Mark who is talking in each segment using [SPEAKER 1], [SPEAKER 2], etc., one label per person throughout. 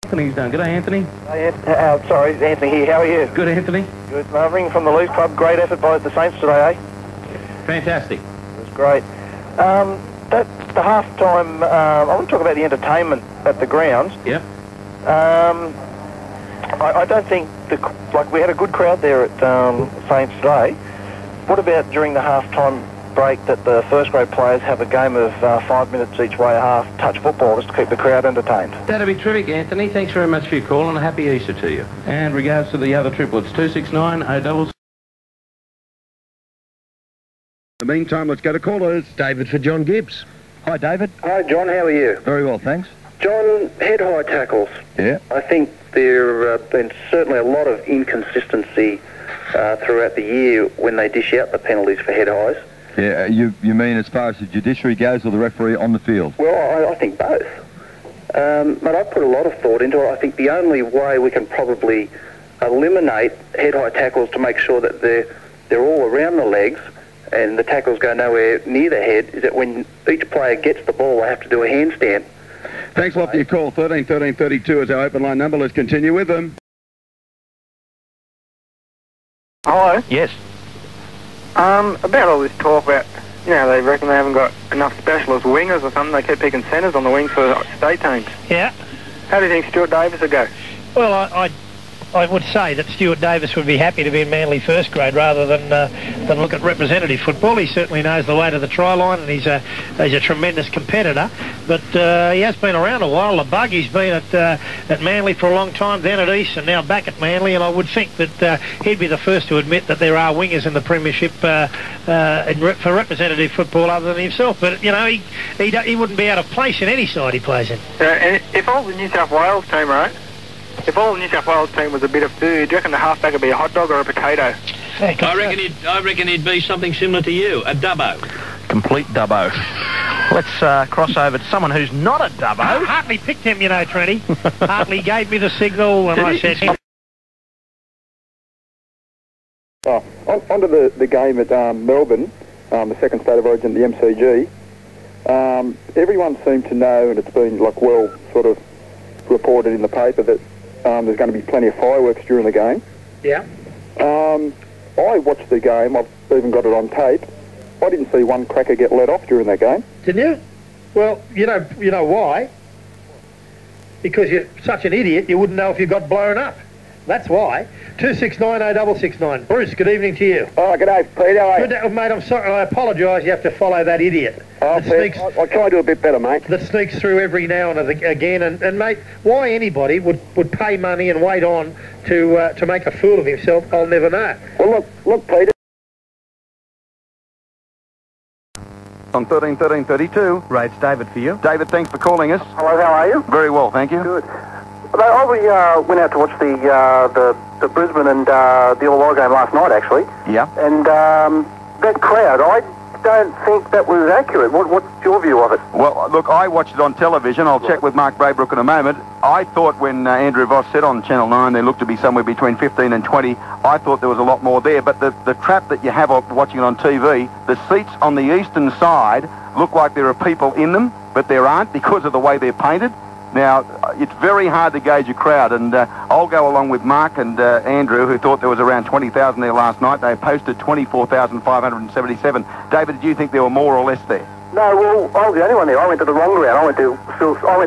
[SPEAKER 1] Anthony's done. Good day, Anthony.
[SPEAKER 2] Sorry, Anthony here. How are you?
[SPEAKER 1] Good, Anthony.
[SPEAKER 2] Good. Ringing from the Leaf Club. Great effort by the Saints today, eh?
[SPEAKER 1] Fantastic.
[SPEAKER 2] It was great. The half-time, I want to talk about the entertainment at the grounds.
[SPEAKER 1] Yep.
[SPEAKER 2] I don't think, we had a good crowd there at Saints today. What about during the half-time break that the first grade players have a game of 5 minutes each way, a half touch football, just to keep the crowd entertained?
[SPEAKER 1] That'd be terrific, Anthony. Thanks very much for your call and a happy Easter to you. And regards to the other triplets, 269 0
[SPEAKER 3] In the meantime, let's go to callers. David for John Gibbs. Hi, David.
[SPEAKER 4] Hi, John. How are you?
[SPEAKER 3] Very well, thanks.
[SPEAKER 4] John, head-high tackles.
[SPEAKER 3] Yeah.
[SPEAKER 4] I think there have been certainly a lot of inconsistency throughout the year when they dish out the penalties for head-highs.
[SPEAKER 3] Yeah, you mean as far as the judiciary goes or the referee on the field?
[SPEAKER 4] Well, I think both. But I've put a lot of thought into it. I think the only way we can probably eliminate head-high tackles to make sure that they're all around the legs and the tackles go nowhere near the head is that when each player gets the ball, they have to do a handstand.
[SPEAKER 3] Thanks a lot for your call. 13 13 32 is our open line number. Let's continue with them.
[SPEAKER 5] Hello?
[SPEAKER 1] Yes.
[SPEAKER 5] About all this talk about, they reckon they haven't got enough specialist wingers or something. They keep picking centres on the wings for state teams.
[SPEAKER 6] Yeah.
[SPEAKER 5] How do you think Stuart Davis would go?
[SPEAKER 6] Well, I would say that Stuart Davis would be happy to be in Manly first grade rather than look at representative football. He certainly knows the way to the try line, and he's a tremendous competitor. But he has been around a while. The bug, he's been at Manly for a long time, then at East, and now back at Manly. And I would think that he'd be the first to admit that there are wingers in the premiership for representative football other than himself. But he wouldn't be out of place in any side he plays in.
[SPEAKER 5] And if all the New South Wales team, right? If all the New South Wales team was a bit of food, do you reckon the halfback would be a hot dog or a potato?
[SPEAKER 7] I reckon he'd be something similar to you, a dubbo.
[SPEAKER 1] Complete dubbo. Let's cross over to someone who's not a dubbo.
[SPEAKER 6] Hartley picked him, Trenny. Hartley gave me the signal and I said...
[SPEAKER 8] Onto the game at Melbourne, the second state of origin, the MCG. Everyone seemed to know, and it's been well sort of reported in the paper that there's going to be plenty of fireworks during the game.
[SPEAKER 6] Yeah.
[SPEAKER 8] I watched the game. I've even got it on tape. I didn't see one cracker get let off during that game.
[SPEAKER 6] Didn't you? Well, you know why? Because you're such an idiot, you wouldn't know if you got blown up. That's why. 2690669. Bruce, good evening to you.
[SPEAKER 8] Oh, good day, Peter.
[SPEAKER 6] Good day, mate, I'm sorry. I apologise. You have to follow that idiot.
[SPEAKER 8] Oh, Pete, I'll try to do a bit better, mate.
[SPEAKER 6] That sneaks through every now and again. And mate, why anybody would pay money and wait on to make a fool of himself, I'll never know.
[SPEAKER 8] Well, look, Peter.
[SPEAKER 3] On 13 13 32.
[SPEAKER 1] Rates David for you.
[SPEAKER 3] David, thanks for calling us.
[SPEAKER 4] Hello, how are you?
[SPEAKER 3] Very well, thank you.
[SPEAKER 4] Good. I went out to watch the Brisbane and the Illawarra game last night, actually.
[SPEAKER 3] Yeah.
[SPEAKER 4] And that crowd, I don't think that was accurate. What's your view of it?
[SPEAKER 3] Well, look, I watched it on television. I'll check with Mark Braybrook in a moment. I thought when Andrew Voss said on Channel 9 there looked to be somewhere between 15 and 20, I thought there was a lot more there. But the trap that you have watching it on TV, the seats on the eastern side look like there are people in them, but there aren't because of the way they're painted. Now, it's very hard to gauge a crowd, and I'll go along with Mark and Andrew, who thought there was around 20,000 there last night. They posted 24,577. David, did you think there were more or less there?
[SPEAKER 4] No, well, I was the only one there. I went to the wrong ground. I went to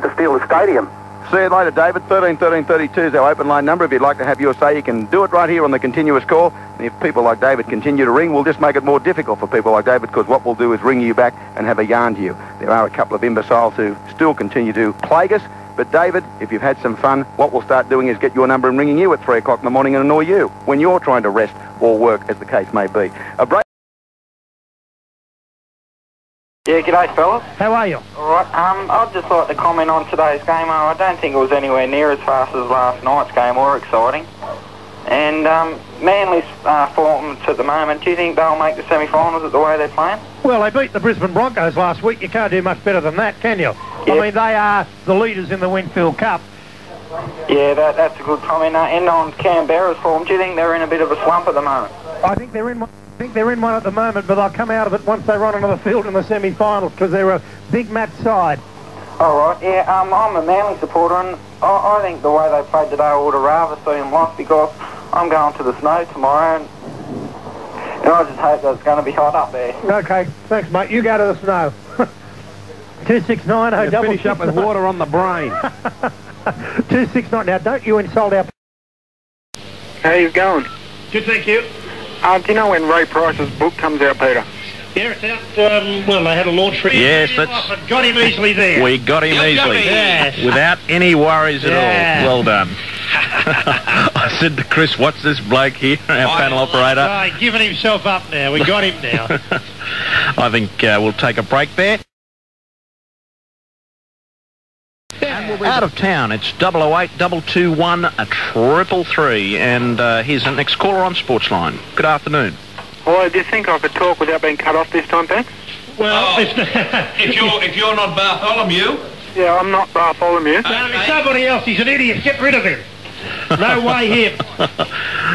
[SPEAKER 4] Steelers Stadium.
[SPEAKER 3] See you later, David. 13 13 32 is our open line number. If you'd like to have your say, you can do it right here on the continuous call. And if people like David continue to ring, we'll just make it more difficult for people like David, because what we'll do is ring you back and have a yarn to you. There are a couple of imbeciles who still continue to plague us. But David, if you've had some fun, what we'll start doing is get your number and ringing you at 3 o'clock in the morning and annoy you when you're trying to rest or work, as the case may be. A break.
[SPEAKER 5] Yeah, g'day, fellas.
[SPEAKER 6] How are you?
[SPEAKER 5] All right. I'd just like to comment on today's game. I don't think it was anywhere near as fast as last night's game or exciting. And Manly's performance at the moment, do you think they'll make the semi-finals at the way they're playing?
[SPEAKER 6] Well, they beat the Brisbane Broncos last week. You can't do much better than that, can you?
[SPEAKER 5] Yeah.
[SPEAKER 6] I mean, they are the leaders in the Winfield Cup.
[SPEAKER 5] Yeah, that's a good comment. And on Canberra's form, do you think they're in a bit of a slump at the moment?
[SPEAKER 6] I think they're in one at the moment, but they'll come out of it once they run onto the field in the semi-finals, because they're a big match side.
[SPEAKER 5] All right, yeah, I'm a Manly supporter, and I think the way they played today, I would have rather seen them lost, because I'm going to the snow tomorrow, and I just hope that it's going to be hot up there.
[SPEAKER 6] Okay, thanks, mate. You go to the snow. 269 double
[SPEAKER 1] finish up with water on the brain.
[SPEAKER 6] 269. Now, don't you insult our...
[SPEAKER 9] How you going?
[SPEAKER 6] Good, thank you.
[SPEAKER 9] Do you know when Ray Price's book comes out, Peter?
[SPEAKER 6] Yeah, it's out, well, they had a launch for it.
[SPEAKER 1] Yes, that's...
[SPEAKER 6] Got him easily there.
[SPEAKER 1] We got him easily.
[SPEAKER 6] Yes.
[SPEAKER 1] Without any worries at all. Well done. I said to Chris, what's this bloke here, our panel operator?
[SPEAKER 6] Right, giving himself up now. We got him now.
[SPEAKER 1] I think we'll take a break there. Out of town, it's 008 221 333, and here's the next caller on Sportsline. Good afternoon.
[SPEAKER 9] Well, do you think I could talk without being cut off this time, Ben?
[SPEAKER 6] Well,
[SPEAKER 7] if you're not Bartholomew...
[SPEAKER 9] Yeah, I'm not Bartholomew.
[SPEAKER 6] If somebody else, he's an idiot. Get rid of him. No way him.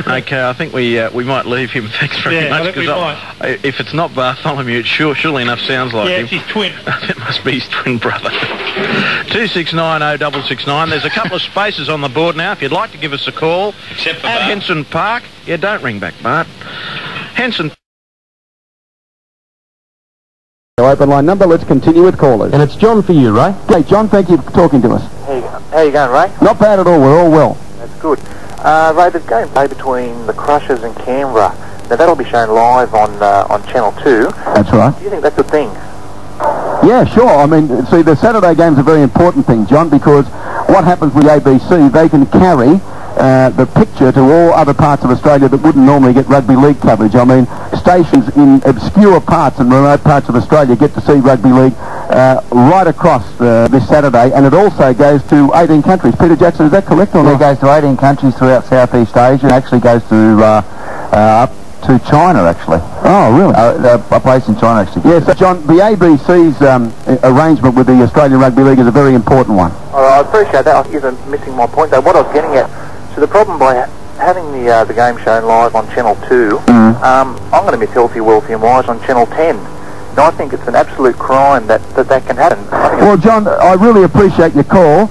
[SPEAKER 1] Okay, I think we might leave him. Thanks very much.
[SPEAKER 6] I think we might.
[SPEAKER 1] If it's not Bartholomew, it surely enough sounds like him.
[SPEAKER 6] Yeah, it's his twin.
[SPEAKER 1] It must be his twin brother. 2690669. There's a couple of spaces on the board now. If you'd like to give us a call.
[SPEAKER 7] Except for
[SPEAKER 1] at
[SPEAKER 7] Bart.
[SPEAKER 1] Henson Park. Yeah, don't ring back, Bart. Henson.
[SPEAKER 3] Open line number, let's continue with callers. And it's John for you, Ray. Okay, John, thank you for talking to us.
[SPEAKER 2] How you going, Ray?
[SPEAKER 3] Not bad at all, we're all well.
[SPEAKER 2] That's good. Ray, there's game play between the Crushers and Canberra. Now, that'll be shown live on Channel 2.
[SPEAKER 3] That's right.
[SPEAKER 2] Do you think that's a thing?
[SPEAKER 3] Yeah, sure. I mean, see, the Saturday game's a very important thing, John, because what happens with the ABC, they can carry the picture to all other parts of Australia that wouldn't normally get rugby league coverage. I mean, stations in obscure parts and remote parts of Australia get to see rugby league right across this Saturday, and it also goes to 18 countries. Peter Jackson, is that correct or not? It goes to 18 countries throughout Southeast Asia. It actually goes to up to China, actually. Oh, really? A place in China, actually. Yes, so John, the ABC's arrangement with the Australian Rugby League is a very important one.
[SPEAKER 2] I appreciate that. I guess I'm missing my point, though. What I was getting at, so the problem by having the game shown live on Channel 2, I'm going to miss Healthy, Wealthy and Wise on Channel 10. Now, I think it's an absolute crime that can happen.
[SPEAKER 3] Well, John, I really appreciate your call.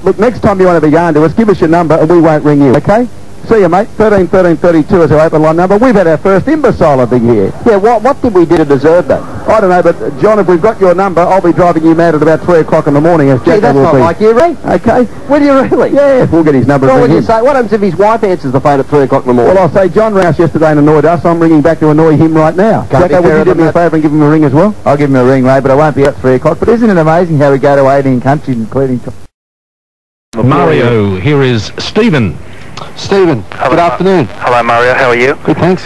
[SPEAKER 3] Look, next time you want to be going to us, give us your number and we won't ring you, okay? See you, mate. 131332 is our open line number. We've had our first imbecile of the year. Yeah, what did we do to deserve that? I don't know, but John, if we've got your number, I'll be driving you mad at about 3 o'clock in the morning. As Jack
[SPEAKER 10] that's
[SPEAKER 3] will
[SPEAKER 10] not
[SPEAKER 3] be.
[SPEAKER 10] like you, Ray.
[SPEAKER 3] Okay.
[SPEAKER 10] Will you really?
[SPEAKER 3] Yeah, we'll get his number.
[SPEAKER 10] What would you say? What happens if his wife answers the phone at 3 o'clock in the morning?
[SPEAKER 3] Well, I'll say John Rouse yesterday and annoyed us. I'm ringing back to annoy him right now. Jacko, would you do me a favour and give him a ring as well?
[SPEAKER 10] I'll give him a ring, Ray, but I won't be at 3 o'clock. But isn't it amazing how we go to 18 countries, including...
[SPEAKER 1] Mario, here is Stephen.
[SPEAKER 10] Stephen, good afternoon.
[SPEAKER 2] Hello, Mario. How are you?
[SPEAKER 10] Good, thanks.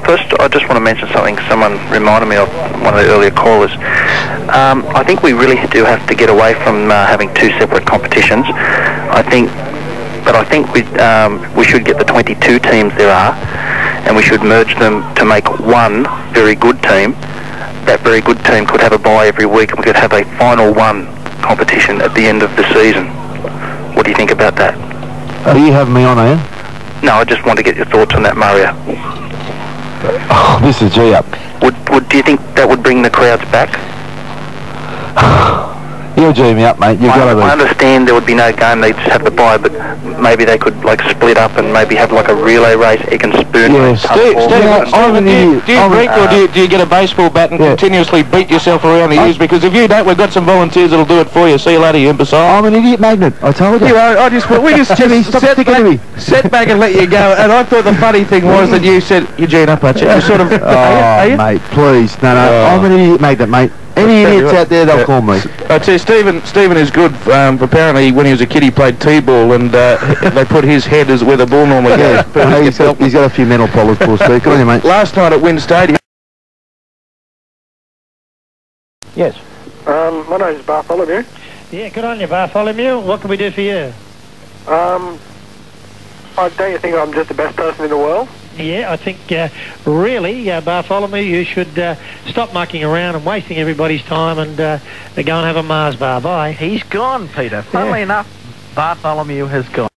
[SPEAKER 2] First, I just want to mention something someone reminded me of, one of the earlier callers. I think we really do have to get away from having two separate competitions. I think we should get the 22 teams there are, and we should merge them to make one very good team. That very good team could have a bye every week, and we could have a final one competition at the end of the season. What do you think about that?
[SPEAKER 10] Are you having me on, are you?
[SPEAKER 2] No, I just want to get your thoughts on that, Mario.
[SPEAKER 10] Oh, this is G-up.
[SPEAKER 2] Do you think that would bring the crowds back?
[SPEAKER 10] You'll G me up, mate. You've got to be.
[SPEAKER 2] I understand there would be no game, they'd just have the bye, but maybe they could like split up and maybe have like a relay race, egg and spoon race.
[SPEAKER 10] Steve, do you drink or do you get a baseball bat and continuously beat yourself around the ears? Because if you don't, we've got some volunteers that'll do it for you. See you later, you imbecile.
[SPEAKER 3] I'm an idiot magnet, I told you.
[SPEAKER 10] We just set back and let you go. And I thought the funny thing was that you said, Eugene, up at you. You sort of...
[SPEAKER 3] are you? Mate, please. No, I'm an idiot magnet, mate. Any idiots out there, they'll call me.
[SPEAKER 10] I'd say Stephen is good. Apparently, when he was a kid, he played T-ball, and they put his head as where the ball normally goes.
[SPEAKER 3] He's got a few mental problems, poor Steve. Good on you, mate.
[SPEAKER 10] Last night at Wynn Stadium...
[SPEAKER 6] Yes.
[SPEAKER 9] My name's Bartholomew.
[SPEAKER 6] Yeah, good on you, Bartholomew. What can we do for you?
[SPEAKER 9] Don't you think I'm just the best person in the world?
[SPEAKER 6] Yeah, I think really, Bartholomew, you should stop mucking around and wasting everybody's time and go and have a Mars bar. Bye.
[SPEAKER 1] He's gone, Peter. Funnily enough, Bartholomew has gone.